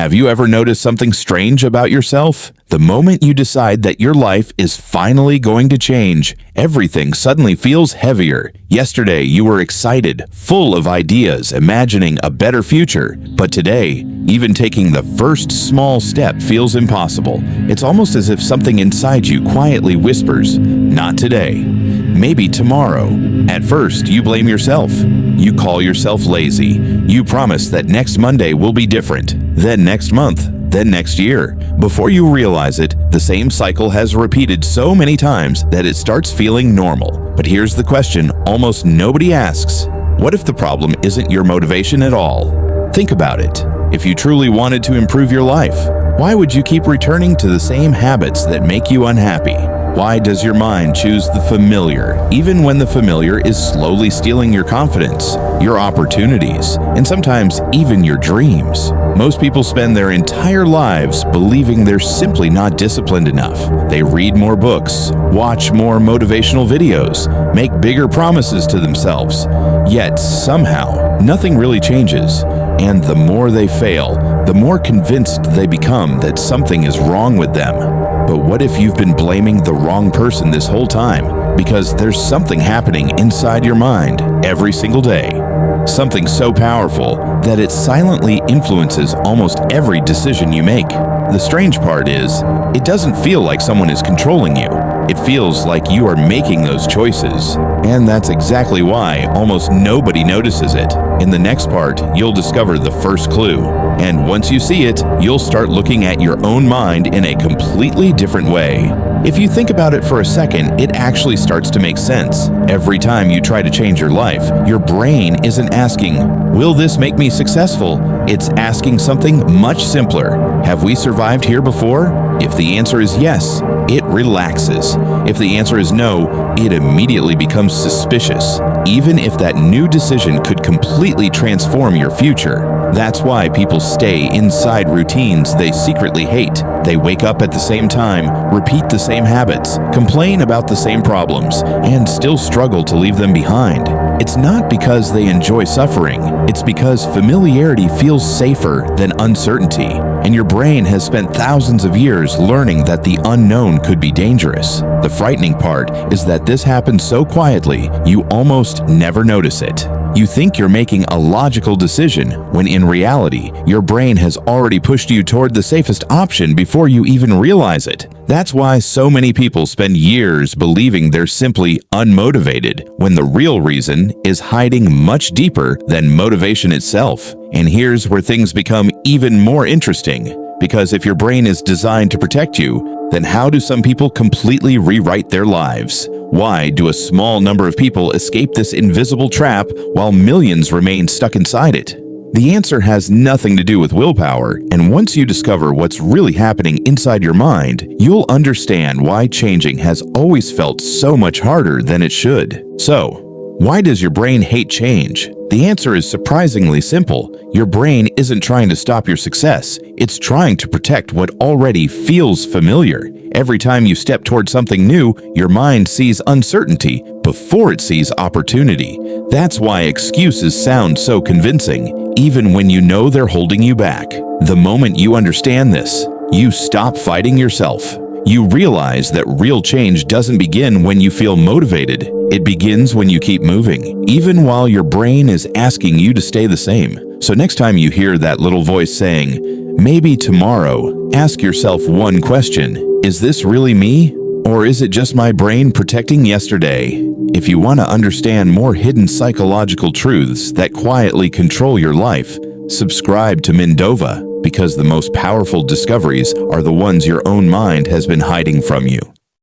Have you ever noticed something strange about yourself? The moment you decide that your life is finally going to change, everything suddenly feels heavier. Yesterday, you were excited, full of ideas, imagining a better future. But today, even taking the first small step feels impossible. It's almost as if something inside you quietly whispers, "Not today. Maybe tomorrow." At first, you blame yourself. You call yourself lazy. You promise that next Monday will be different. Then next month. Then next year. Before you realize it, the same cycle has repeated so many times that it starts feeling normal. But here's the question almost nobody asks. What if the problem isn't your motivation at all? Think about it. If you truly wanted to improve your life, why would you keep returning to the same habits that make you unhappy? Why does your mind choose the familiar, even when the familiar is slowly stealing your confidence, your opportunities, and sometimes even your dreams? Most people spend their entire lives believing they're simply not disciplined enough. They read more books, watch more motivational videos, make bigger promises to themselves. Yet, somehow, nothing really changes. And the more they fail, the more convinced they become that something is wrong with them. But what if you've been blaming the wrong person this whole time? Because there's something happening inside your mind every single day. Something so powerful that it silently influences almost every decision you make. The strange part is, it doesn't feel like someone is controlling you. It feels like you are making those choices. And that's exactly why almost nobody notices it. In the next part, you'll discover the first clue. And once you see it, you'll start looking at your own mind in a completely different way. If you think about it for a second, it actually starts to make sense. Every time you try to change your life, your brain isn't asking, "Will this make me successful?" It's asking something much simpler. Have we survived here before? If the answer is yes, it relaxes. If the answer is no, it immediately becomes suspicious, even if that new decision could completely transform your future. That's why people stay inside routines they secretly hate. They wake up at the same time, repeat the same habits, complain about the same problems, and still struggle to leave them behind. It's not because they enjoy suffering. It's because familiarity feels safer than uncertainty. And your brain has spent thousands of years learning that the unknown could be dangerous. The frightening part is that this happens so quietly, you almost never notice it. You think you're making a logical decision, when in reality, your brain has already pushed you toward the safest option before you even realize it. That's why so many people spend years believing they're simply unmotivated, when the real reason is hiding much deeper than motivation itself. And here's where things become even more interesting. Because if your brain is designed to protect you, then how do some people completely rewrite their lives? Why do a small number of people escape this invisible trap while millions remain stuck inside it? The answer has nothing to do with willpower, and once you discover what's really happening inside your mind, you'll understand why changing has always felt so much harder than it should. So, why does your brain hate change? The answer is surprisingly simple. Your brain isn't trying to stop your success. It's trying to protect what already feels familiar. Every time you step toward something new, your mind sees uncertainty before it sees opportunity. That's why excuses sound so convincing, even when you know they're holding you back. The moment you understand this, you stop fighting yourself. You realize that real change doesn't begin when you feel motivated. It begins when you keep moving, even while your brain is asking you to stay the same. So next time you hear that little voice saying, "Maybe tomorrow," ask yourself one question. Is this really me? Or is it just my brain protecting yesterday? If you want to understand more hidden psychological truths that quietly control your life, subscribe to Mindova, because the most powerful discoveries are the ones your own mind has been hiding from you.